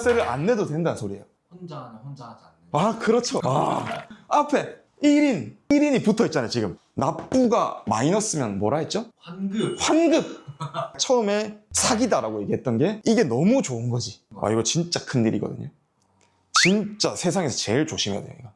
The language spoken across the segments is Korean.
세를 안 내도 된다는 소리예요. 혼자 하는 혼자 하지 않는. 아, 그렇죠. 앞에 1인이 붙어 있잖아요, 지금. 납부가 마이너스면 뭐라 했죠? 환급. 환급! 처음에 사기다라고 얘기했던 게 이게 너무 좋은 거지. 이거 진짜 큰일이거든요. 진짜 세상에서 제일 조심해야 돼요, 이거.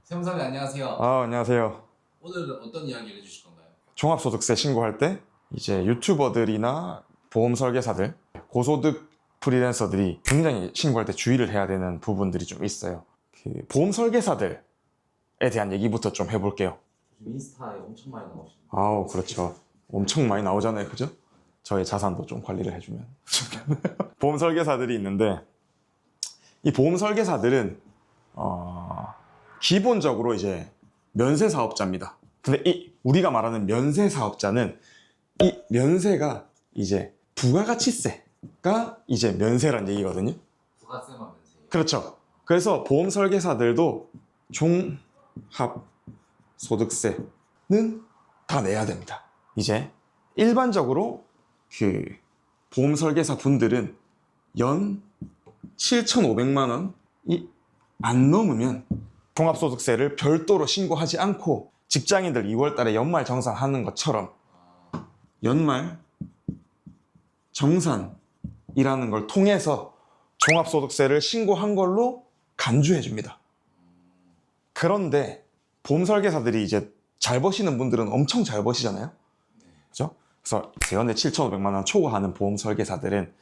세무사님 안녕하세요. 안녕하세요. 오늘은 어떤 이야기를 해주실 건가요? 종합소득세 신고할 때 이제 유튜버들이나 보험 설계사들, 고소득 프리랜서들이 굉장히 신고할 때 주의를 해야 되는 부분들이 좀 있어요. 그 보험 설계사들에 대한 얘기부터 좀 해볼게요. 요즘 인스타에 엄청 많이 나오시는. 아우, 그렇죠. 엄청 많이 나오잖아요, 그죠? 저의 자산도 좀 관리를 해주면. 보험 설계사들이 있는데, 이 보험 설계사들은 기본적으로 이제 면세 사업자입니다. 근데 우리가 말하는 면세 사업자는 이 면세가 이제 부가가치세가 이제 면세란 얘기거든요. 부가세만 면세. 그렇죠. 그래서 보험 설계사들도 종합소득세는 다 내야 됩니다. 이제 일반적으로 그 보험 설계사 분들은 연 7,500만 원이 안 넘으면 종합소득세를 별도로 신고하지 않고 직장인들 2월 달에 연말 정산하는 것처럼 연말 정산이라는 걸 통해서 종합소득세를 신고한 걸로 간주해 줍니다. 그런데 보험 설계사들이 이제 잘 버시는 분들은 엄청 잘 버시잖아요. 그죠? 그래서 연에 7,500만 원 초과하는 보험 설계사들은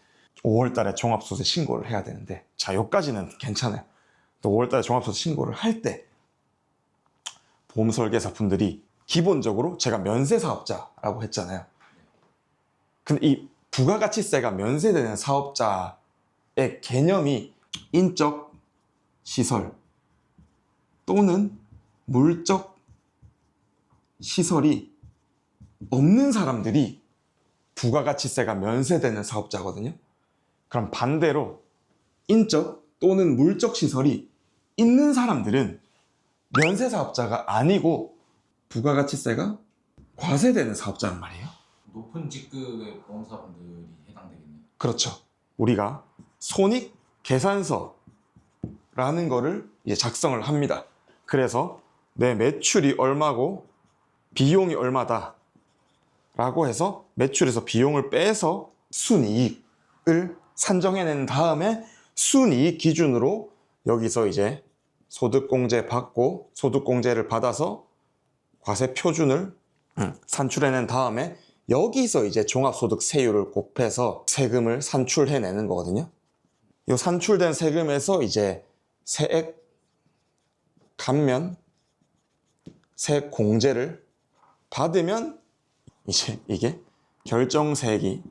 5월 달에 종합소득세 신고를 해야 되는데, 자, 여기까지는 괜찮아요. 또 5월 달에 종합소득세 신고를 할 때 보험 설계사 분들이 기본적으로 제가 면세 사업자라고 했잖아요. 근데 이 부가가치세가 면세되는 사업자의 개념이 인적 시설 또는 물적 시설이 없는 사람들이 부가가치세가 면세되는 사업자거든요. 그럼 반대로 인적 또는 물적 시설이 있는 사람들은 면세 사업자가 아니고 부가가치세가 과세되는 사업자란 말이에요. 높은 직급의 보험사분들이 해당되겠네요. 그렇죠. 우리가 손익계산서라는 거를 이제 작성을 합니다. 그래서 내 매출이 얼마고 비용이 얼마다 라고 해서 매출에서 비용을 빼서 순이익을 산정해낸 다음에 순이익 기준으로 여기서 이제 소득공제 받고 소득공제를 받아서 과세 표준을 산출해낸 다음에 여기서 이제 종합소득세율을 곱해서 세금을 산출해내는 거거든요. 이 산출된 세금에서 이제 세액 감면, 세액 공제를 받으면 이제 이게 결정세액이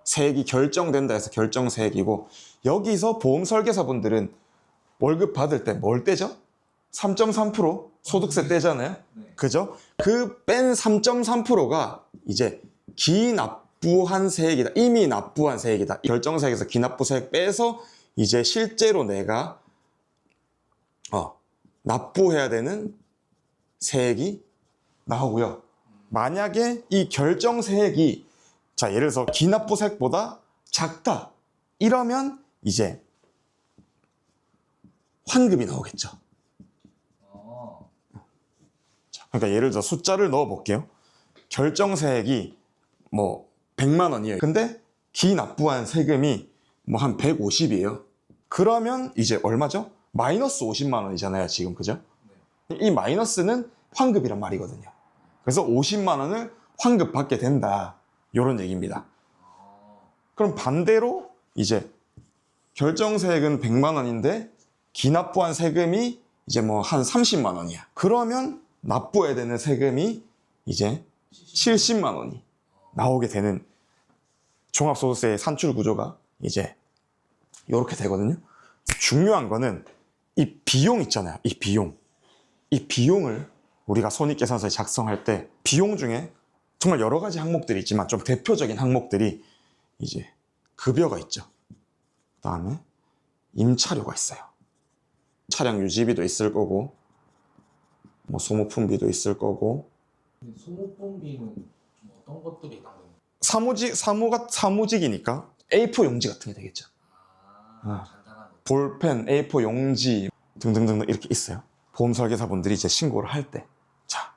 세액이 결정된다 해서 결정세액이고, 여기서 보험 설계사분들은 월급 받을 때 뭘 떼죠? 3.3% 소득세 떼잖아요. 네. 그죠? 그 뺀 3.3%가 이제 기납부한 세액이다. 이미 납부한 세액이다. 결정세액에서 기납부세액 빼서 이제 실제로 내가 납부해야 되는 세액이 나오고요. 만약에 이 결정세액이 자, 예를 들어서 기납부세액보다 작다 이러면 이제 환급이 나오겠죠. 그러니까 예를 들어 숫자를 넣어 볼게요. 결정세액이 뭐 100만 원이에요. 근데 기납부한 세금이 뭐 한 150이에요. 그러면 이제 얼마죠? 마이너스 50만 원이잖아요, 지금. 그죠? 이 마이너스는 환급이란 말이거든요. 그래서 50만 원을 환급 받게 된다. 이런 얘기입니다. 그럼 반대로 이제 결정세액은 100만 원인데 기납부한 세금이 이제 뭐 한 30만 원이야. 그러면 납부해야 되는 세금이 이제 70만 원이 나오게 되는 종합소득세의 산출 구조가 이제 이렇게 되거든요. 중요한 거는 이 비용 있잖아요. 이 비용을 우리가 손익계산서에 작성할 때 비용 중에 정말 여러 가지 항목들이 있지만 좀 대표적인 항목들이 이제 급여가 있죠. 그 다음에 임차료가 있어요. 차량 유지비도 있을 거고 뭐 소모품비도 있을 거고. 소모품비는 좀 어떤 것들이 해당되나요? 사무직이니까 A4 용지 같은 게 되겠죠. 간단한 거. 볼펜, A4 용지 등등등 이렇게 있어요. 보험 설계사분들이 이제 신고를 할 때, 자,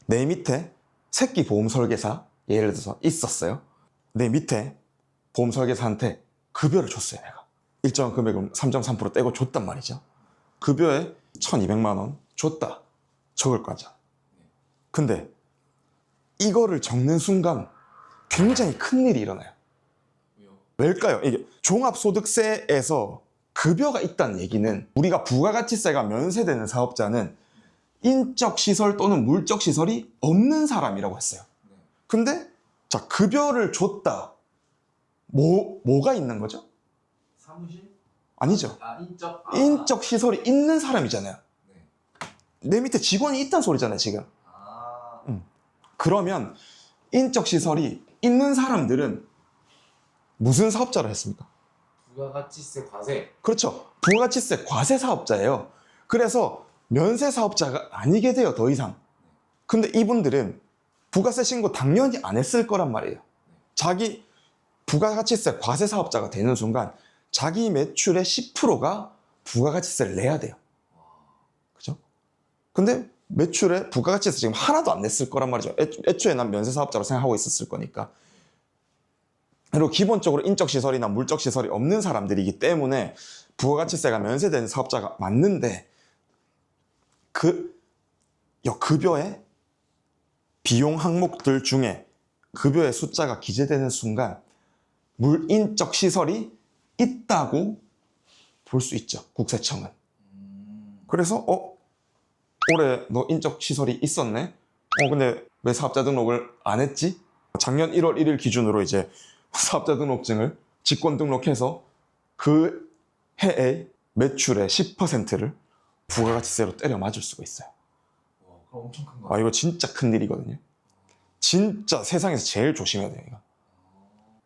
내 밑에 새끼 보험 설계사 예를 들어서 있었어요. 내 밑에 보험 설계사한테 급여를 줬어요, 내가. 일정한 금액을 3.3% 떼고 줬단 말이죠. 급여에 1,200만 원 줬다. 적을 거죠. 근데 이거를 적는 순간 굉장히 큰 일이 일어나요. 왜요? 왜일까요? 이게 종합소득세에서 급여가 있다는 얘기는 우리가 부가가치세가 면세되는 사업자는 인적시설 또는 물적시설이 없는 사람이라고 했어요. 네. 근데 자, 급여를 줬다. 뭐가 있는 거죠? 사무실? 아니죠. 인적? 인적시설이 있는 사람이잖아요. 네. 내 밑에 직원이 있다는 소리잖아요, 지금. 아. 그러면 인적시설이 있는 사람들은 무슨 사업자를 했습니까? 부가가치세 과세. 그렇죠. 부가가치세 과세 사업자예요. 그래서 면세 사업자가 아니게 돼요, 더 이상. 근데 이분들은 부가세 신고 당연히 안 했을 거란 말이에요. 자기 부가가치세 과세 사업자가 되는 순간 자기 매출의 10%가 부가가치세를 내야 돼요. 그죠? 근데 매출에 부가가치세 지금 하나도 안 냈을 거란 말이죠. 애초에 난 면세 사업자로 생각하고 있었을 거니까. 그리고 기본적으로 인적시설이나 물적시설이 없는 사람들이기 때문에 부가가치세가 면세되는 사업자가 맞는데 급여의 비용 항목들 중에 급여의 숫자가 기재되는 순간 물인적시설이 있다고 볼 수 있죠, 국세청은. 그래서 올해 너 인적시설이 있었네? 근데 왜 사업자 등록을 안 했지? 작년 1월 1일 기준으로 이제 사업자 등록증을 직권 등록해서 그 해의 매출의 10%를 부가가치세로 때려 맞을 수가 있어요. 와, 그럼 엄청 큰 거. 이거 진짜 큰 일이거든요. 진짜 세상에서 제일 조심해야 돼요, 이거.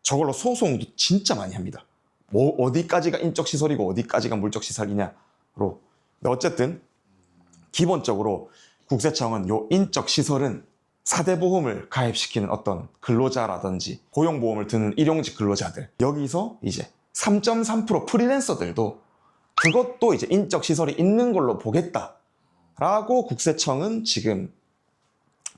저걸로 소송도 진짜 많이 합니다. 어디까지가 인적시설이고 어디까지가 물적시설이냐로. 근데 어쨌든 기본적으로 국세청은 요 인적시설은 4대 보험을 가입시키는 어떤 근로자라든지 고용보험을 드는 일용직 근로자들, 여기서 이제 3.3% 프리랜서들도 그것도 이제 인적시설이 있는 걸로 보겠다라고 국세청은 지금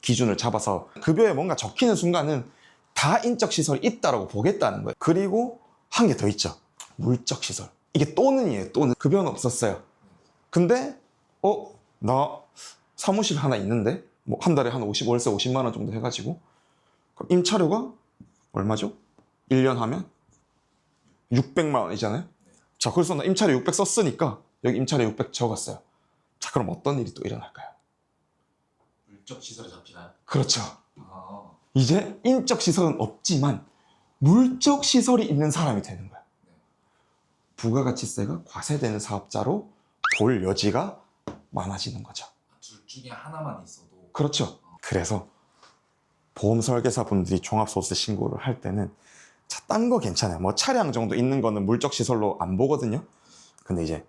기준을 잡아서 급여에 뭔가 적히는 순간은 다 인적시설이 있다라고 보겠다는 거예요. 그리고 한 개 더 있죠. 물적시설. 이게 또는이에요. 또는. 급여는 없었어요. 근데 나 사무실 하나 있는데 뭐 한 달에 한 월세 50만 원 정도 해가지고 그럼 임차료가 얼마죠? 1년 하면 600만 원이잖아요. 자, 그래서 나 임차료 600 썼으니까 여기 임차료 600 적었어요. 자, 그럼 어떤 일이 또 일어날까요? 물적 시설에 잡히나요? 그렇죠. 아. 이제 인적 시설은 없지만 물적 시설이 있는 사람이 되는 거야. 부가가치세가 과세되는 사업자로 볼 여지가 많아지는 거죠. 둘 중에 하나만 있어도. 그렇죠. 그래서 보험 설계사 분들이 종합소득세 신고를 할 때는 딴 거 괜찮아요. 뭐 차량 정도 있는 거는 물적 시설로 안 보거든요. 근데 이제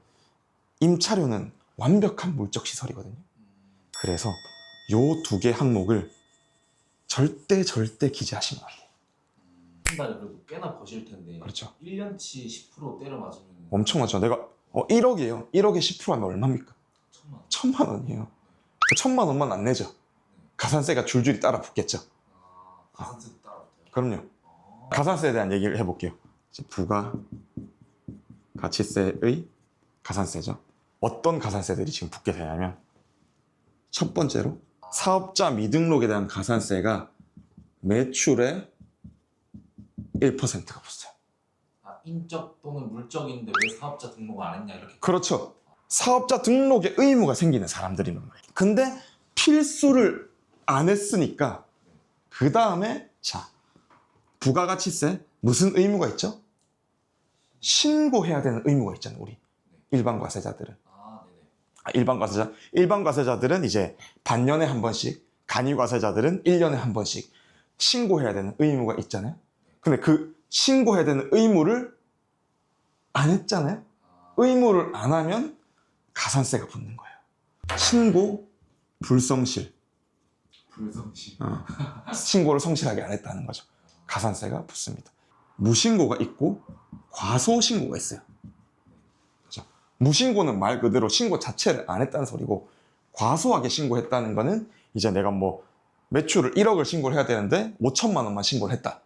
임차료는 완벽한 물적 시설이거든요. 그래서 요 두 개 항목을 절대 기재하시면 안 돼요. 한 달에 그래도 꽤나 버실 텐데. 그렇죠. 1년치 10% 때려 맞으면 엄청 많죠. 내가 1억이에요. 1억에 10%하면 얼마입니까? 1,000만 원. 1,000만 원이에요. 그 1,000만 원만 안 내죠. 가산세가 줄줄이 따라 붙겠죠. 가산세도 따라 붙어요. 그럼요. 가산세에 대한 얘기를 해볼게요. 이제 부가가치세의 가산세죠. 어떤 가산세들이 지금 붙게 되냐면 첫 번째로 사업자 미등록에 대한 가산세가 매출의 1%가 붙어요. 인적 또는 물적인데 왜 사업자 등록을 안 했냐 이렇게. 그렇죠. 사업자 등록에 의무가 생기는 사람들이란 말이에요. 근데 필수를 안 했으니까 그 다음에 부가가치세 무슨 의무가 있죠? 신고해야 되는 의무가 있잖아요, 우리 일반 과세자들은. 네네. 일반 과세자들은 이제 반년에 한 번씩, 간이 과세자들은 1년에 한 번씩 신고해야 되는 의무가 있잖아요. 근데 그 신고해야 되는 의무를 안 했잖아요. 의무를 안 하면 가산세가 붙는 거예요. 신고 불성실. 불성실. 신고를 성실하게 안 했다는 거죠. 가산세가 붙습니다. 무신고가 있고 과소신고가 있어요. 그죠? 무신고는 말 그대로 신고 자체를 안 했다는 소리고, 과소하게 신고했다는 거는 이제 내가 뭐 매출을 1억을 신고를 해야 되는데 5천만 원만 신고를 했다.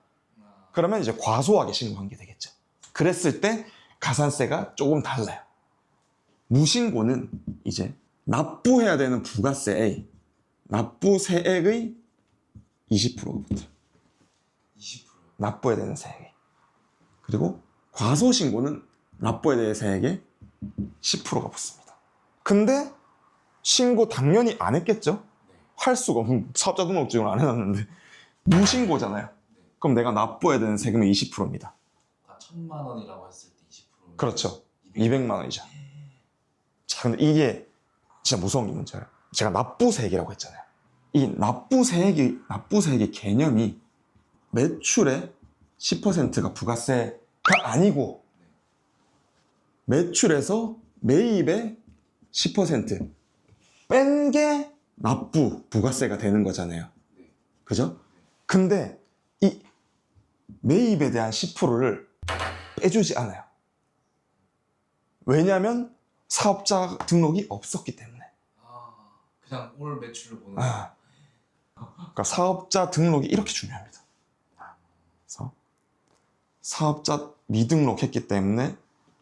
그러면 이제 과소하게 신고한 게 되겠죠. 그랬을 때 가산세가 조금 달라요. 무신고는 이제 납부해야 되는 부가세의 납부세액의 20%가 붙어요. 20%요? 납부해야 되는 세액이. 그리고 과소신고는 납부해야 되는 세액의 10%가 붙습니다. 근데 신고 당연히 안 했겠죠? 네. 할 수가 없는, 사업자 등록증을 안 해놨는데 무신고잖아요. 그럼 내가 납부해야 되는 세금이 20%입니다. 아까 1,000만 원이라고 했을 때 20%면 그렇죠. 200만 원이죠. 자, 근데 이게 진짜 무서운 게 뭔지 알아요? 제가 납부세액이라고 했잖아요. 이 납부세액의 개념이 매출의 10%가 부가세가 아니고, 매출에서 매입의 10% 뺀 게 부가세가 되는 거잖아요. 그죠? 근데 이 매입에 대한 10%를 빼주지 않아요. 왜냐하면 사업자 등록이 없었기 때문에. 그냥 올 매출을 보는 그러니까 사업자 등록이 이렇게 중요합니다. 그래서 사업자 미등록했기 때문에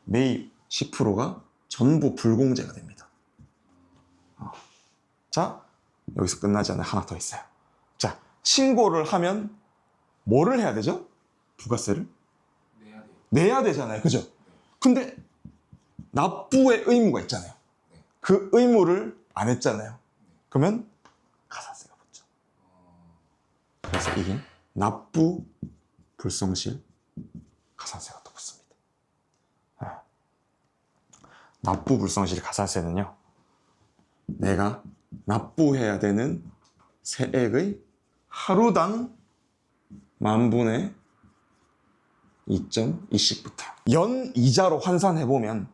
매입 10%가 전부 불공제가 됩니다. 자, 여기서 끝나지 않아요. 하나 더 있어요. 자, 신고를 하면 뭐를 해야 되죠? 부가세를? 내야 돼요. 내야 되잖아요. 그죠? 근데 납부의 의무가 있잖아요. 그 의무를 안 했잖아요. 그러면 가산세가 붙죠. 그래서 이게 납부 불성실 가산세가 또 붙습니다. 납부 불성실 가산세는요, 내가 납부해야 되는 세액의 하루당 10,000분의 2.2씩부터 연 이자로 환산해보면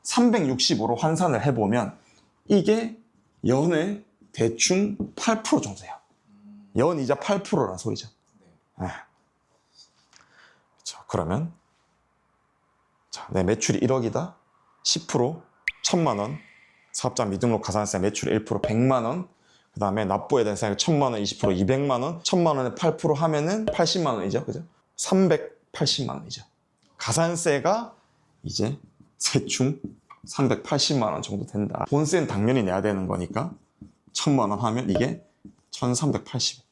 365로 환산을 해보면 이게 연에 대충 8% 정도 돼요. 연 이자 8%라는 소리죠. 그렇죠. 그러면 자, 내 매출이 1억이다. 10% 1,000만 원. 사업자 미등록 가산세 매출 1% 100만 원. 그 다음에 납부에 대한 세액 1,000만 원 20% 200만 원. 1,000만 원에 8% 하면은 80만 원이죠. 그죠? 380만 원이죠. 가산세가 이제 대충 380만 원 정도 된다. 본세는 당연히 내야 되는 거니까 1,000만 원 하면 이게 1,380.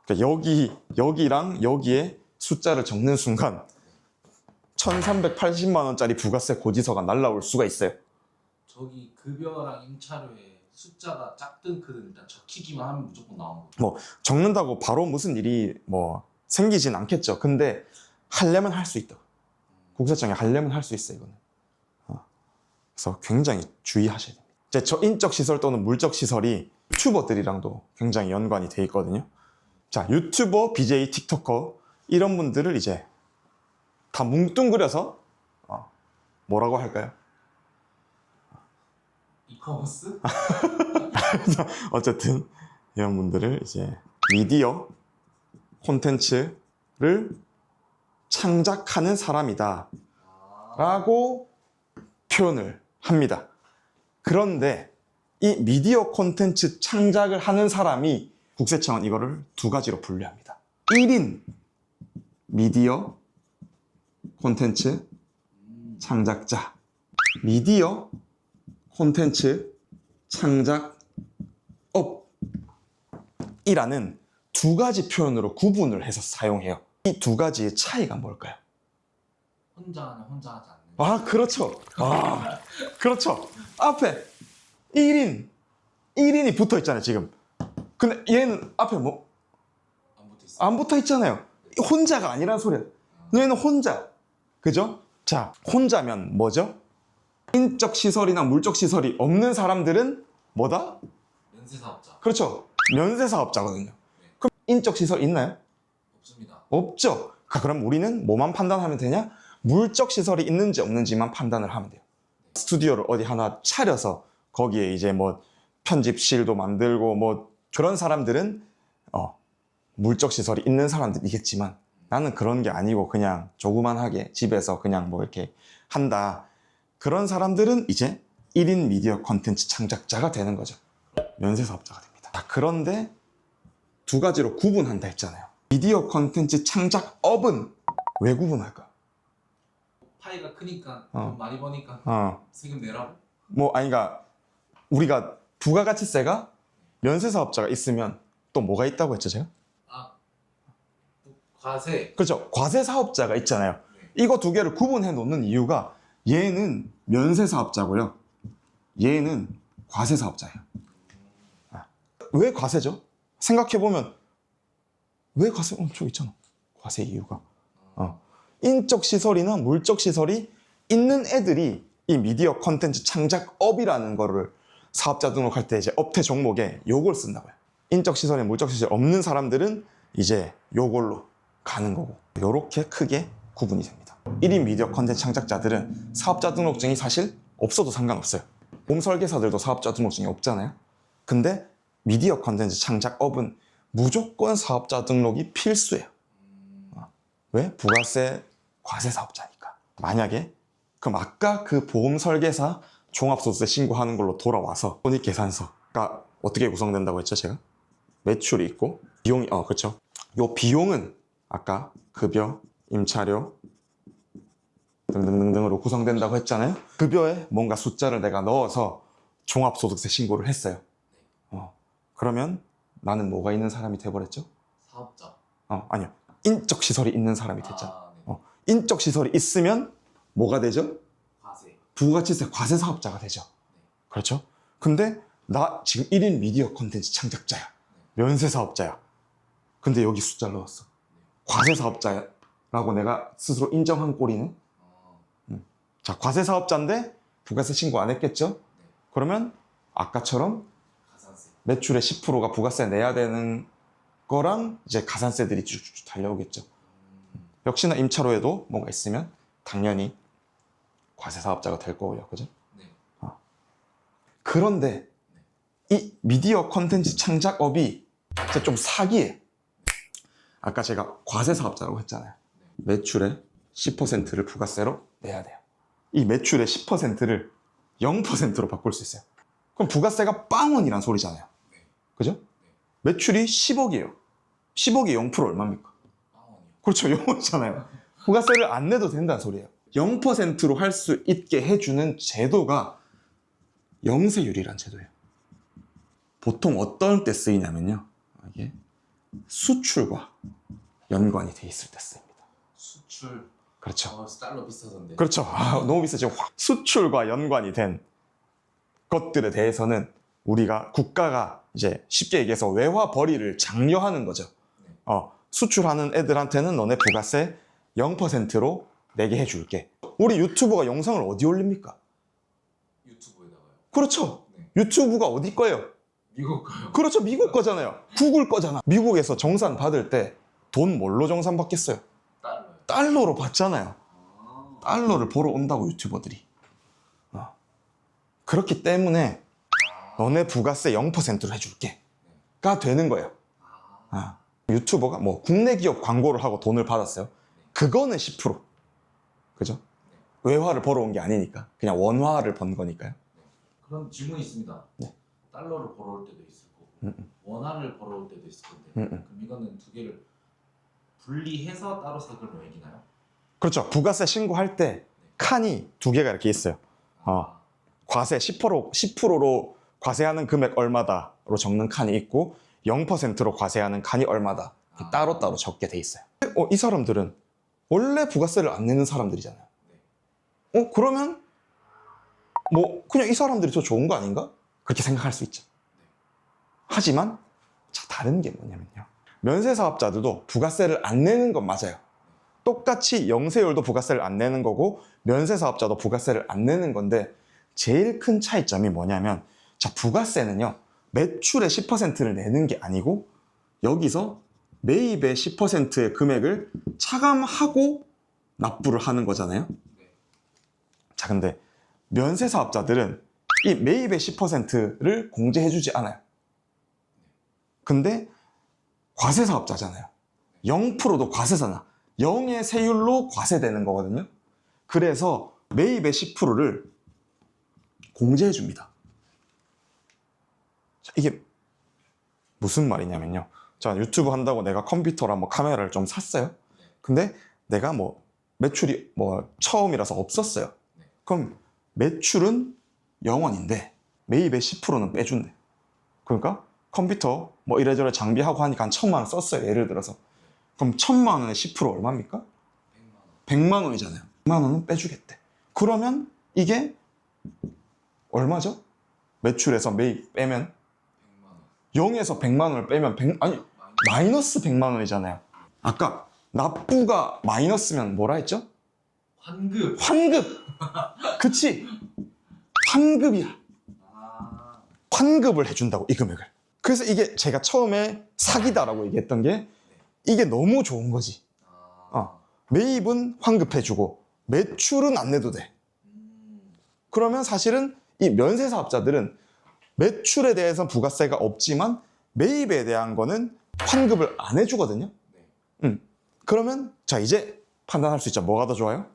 그러니까 여기랑 여기에 숫자를 적는 순간 1,380만 원짜리 부가세 고지서가 날라올 수가 있어요. 저기 급여랑 임차료에 숫자가 작든 크든 일단 적히기만 하면 무조건 나오는 거죠. 뭐 적는다고 바로 무슨 일이 뭐 생기진 않겠죠. 근데 하려면 할 수 있다. 국세청에 하려면 할 수 있어요. 이거는. 그래서 굉장히 주의하셔야 됩니다. 이제 저 인적 시설 또는 물적 시설이 유튜버들이랑도 굉장히 연관이 돼 있거든요. 자, 유튜버, BJ, 틱토커 이런 분들을 이제 다 뭉뚱그려서 뭐라고 할까요? 이커머스? 어쨌든 이런 분들을 이제 미디어 콘텐츠를 창작하는 사람이다 라고 표현을 합니다. 그런데 이 미디어 콘텐츠 창작을 하는 사람이 국세청은 이거를 두 가지로 분류합니다. 1인 미디어 콘텐츠 창작자, 미디어 콘텐츠 창작업이라는 두 가지 표현으로 구분을 해서 사용해요. 이 두 가지의 차이가 뭘까요? 혼자 하는 혼자 하지 않는. 그렇죠. 그렇죠. 앞에 1인이 붙어 있잖아요, 지금. 근데 얘는 앞에 뭐? 안 붙어 있어. 안 붙어 있잖아요. 혼자가 아니란 소리야. 얘는 혼자. 그죠? 자, 혼자면 뭐죠? 인적 시설이나 물적 시설이 없는 사람들은 뭐다? 면세 사업자. 그렇죠. 면세 사업자거든요. 그럼 인적 시설 있나요? 없습니다. 없죠. 그럼 우리는 뭐만 판단하면 되냐? 물적 시설이 있는지 없는지만 판단을 하면 돼요. 스튜디오를 어디 하나 차려서 거기에 이제 뭐 편집실도 만들고 뭐 그런 사람들은 물적 시설이 있는 사람들이겠지만 나는 그런 게 아니고 그냥 조그만하게 집에서 그냥 뭐 이렇게 한다. 그런 사람들은 이제 1인 미디어 콘텐츠 창작자가 되는 거죠. 면세 사업자가 됩니다. 그런데 두 가지로 구분한다 했잖아요. 미디어 콘텐츠 창작업은 왜 구분할까? 파이가 크니까 돈 많이 버니까 세금 내라고? 뭐 아니가 우리가 부가가치세가 면세 사업자가 있으면 또 뭐가 있다고 했죠, 제가? 과세. 그렇죠. 과세 사업자가 있잖아요. 이거 두 개를 구분해 놓는 이유가 얘는 면세 사업자고요. 얘는 과세 사업자예요. 왜 과세죠? 생각해 보면 왜 과세? 저기 있잖아. 과세 이유가. 인적 시설이나 물적 시설이 있는 애들이 이 미디어 콘텐츠 창작업이라는 거를 사업자 등록할 때 이제 업태 종목에 요걸 쓴다고요. 인적 시설에 물적 시설이 없는 사람들은 이제 요걸로 가는 거고. 요렇게 크게 구분이 됩니다. 1인 미디어 콘텐츠 창작자들은 사업자 등록증이 사실 없어도 상관없어요. 홈 설계사들도 사업자 등록증이 없잖아요. 근데 미디어 콘텐츠 창작업은 무조건 사업자 등록이 필수예요. 왜? 부가세 과세 사업자니까. 만약에 그럼 아까 그 보험 설계사 종합소득세 신고하는 걸로 돌아와서 손익계산서가 어떻게 구성된다고 했죠, 제가? 매출이 있고 비용이 그렇죠. 요 비용은 아까 급여, 임차료 등등등등으로 구성된다고 했잖아요. 급여에 뭔가 숫자를 내가 넣어서 종합소득세 신고를 했어요. 그러면 나는 뭐가 있는 사람이 돼버렸죠? 사업자. 아니요. 인적 시설이 있는 사람이 됐잖아. 네. 인적 시설이 있으면 뭐가 되죠? 과세. 부가가치세 과세 사업자가 되죠. 그렇죠? 근데 나 지금 1인 미디어 콘텐츠 창작자야. 면세 사업자야. 근데 여기 숫자를 넣었어. 과세 사업자라고 내가 스스로 인정한 꼴이네. 자, 과세 사업자인데 부가세 신고 안 했겠죠? 그러면 아까처럼 가산세. 매출의 10%가 부가세 내야 되는 거랑 이제 가산세들이 쭉쭉 달려오겠죠. 역시나 임차료에도 뭔가 있으면 당연히 과세 사업자가 될 거고요. 그죠? 네. 그런데 이 미디어 콘텐츠 창작업이 진짜 좀 사기예요. 아까 제가 과세 사업자라고 했잖아요. 매출의 10%를 부가세로 내야 돼요. 이 매출의 10%를 0%로 바꿀 수 있어요. 그럼 부가세가 빵원이란 소리잖아요. 그죠? 매출이 10억이에요. 10억이 0% 얼마입니까? 그렇죠. 0원이잖아요. 부가세를 안 내도 된다는 소리예요. 0%로 할 수 있게 해주는 제도가 영세율이란 제도예요. 보통 어떤 때 쓰이냐면요. 이게 수출과 연관이 돼 있을 때 쓰입니다. 수출. 그렇죠. 달러 비싸던데. 그렇죠. 너무 비싸죠. 수출과 연관이 된 것들에 대해서는 우리가 국가가 이제 쉽게 얘기해서 외화 벌이를 장려하는 거죠. 수출하는 애들한테는 너네 부가세 0%로 내게 해줄게. 우리 유튜버가 영상을 어디 올립니까? 유튜브에다가요. 그렇죠. 네. 유튜브가 어디 거예요? 미국 거요. 그렇죠. 미국 거잖아요. 구글 거잖아. 미국에서 정산 받을 때 돈 뭘로 정산 받겠어요? 달러요. 달러로 받잖아요. 달러를 벌어 온다고 유튜버들이. 그렇기 때문에 너네 부가세 0%로 해줄게 가 되는 거예요. 유튜버가 뭐 국내 기업 광고를 하고 돈을 받았어요. 그거는 10%. 그죠? 외화를 벌어온 게 아니니까. 그냥 원화를 번 거니까요. 그럼 질문이 있습니다. 네. 달러를 벌어올 때도 있을 거고 원화를 벌어올 때도 있을 건데 그럼 이거는 두 개를 분리해서 따로 세금을 매기나요? 그렇죠. 부가세 신고할 때 칸이 두 개가 이렇게 있어요. 과세 10%로 과세하는 금액 얼마다로 적는 칸이 있고 0%로 과세하는 칸이 얼마다 따로따로 적게 돼 있어요. 이 사람들은 원래 부가세를 안 내는 사람들이잖아요. 그러면 뭐 그냥 이 사람들이 더 좋은 거 아닌가? 그렇게 생각할 수 있죠. 하지만 자, 다른 게 뭐냐면요. 면세 사업자들도 부가세를 안 내는 건 맞아요. 똑같이 영세율도 부가세를 안 내는 거고 면세 사업자도 부가세를 안 내는 건데 제일 큰 차이점이 뭐냐면 자, 부가세는요. 매출의 10%를 내는 게 아니고 여기서 매입의 10%의 금액을 차감하고 납부를 하는 거잖아요. 자, 근데 면세 사업자들은 이 매입의 10%를 공제해주지 않아요. 근데 과세 사업자잖아요. 0%도 과세잖아. 0의 세율로 과세되는 거거든요. 그래서 매입의 10%를 공제해 줍니다. 이게 무슨 말이냐면요. 자, 유튜브 한다고 내가 컴퓨터랑 뭐 카메라를 좀 샀어요. 근데 내가 뭐 매출이 뭐 처음이라서 없었어요. 그럼 매출은 0원인데 매입의 10%는 빼준대. 그러니까 컴퓨터 뭐 이래저래 장비하고 하니까 한 1,000만 원 썼어요. 예를 들어서. 그럼 1,000만 원의 10% 얼마입니까? 100만 원이잖아요. 100만 원은 빼주겠대. 그러면 이게 얼마죠? 매출에서 매입 빼면 0에서 100만 원을 빼면 아니 마이너스 100만 원이잖아요. 아까 납부가 마이너스면 뭐라 했죠? 환급. 환급. 그치? 환급이야. 환급을 해준다고, 이 금액을. 그래서 이게 제가 처음에 사기다라고 얘기했던 게 이게 너무 좋은 거지. 매입은 환급해주고 매출은 안 내도 돼. 그러면 사실은 이 면세사업자들은 매출에 대해서 부가세가 없지만 매입에 대한 거는 환급을 안 해주거든요. 그러면 자, 이제 판단할 수 있죠. 뭐가 더 좋아요?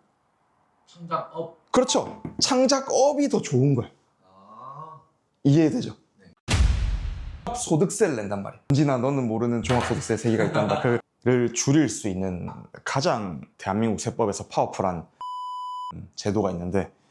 창작업. 그렇죠. 창작업이 더 좋은 거예요. 이해되죠? 소득세를 낸단 말이에요. 은진아, 너는 모르는 종합소득세 세계가 있단다. 그를 줄일 수 있는 가장 대한민국 세법에서 파워풀한 제도가 있는데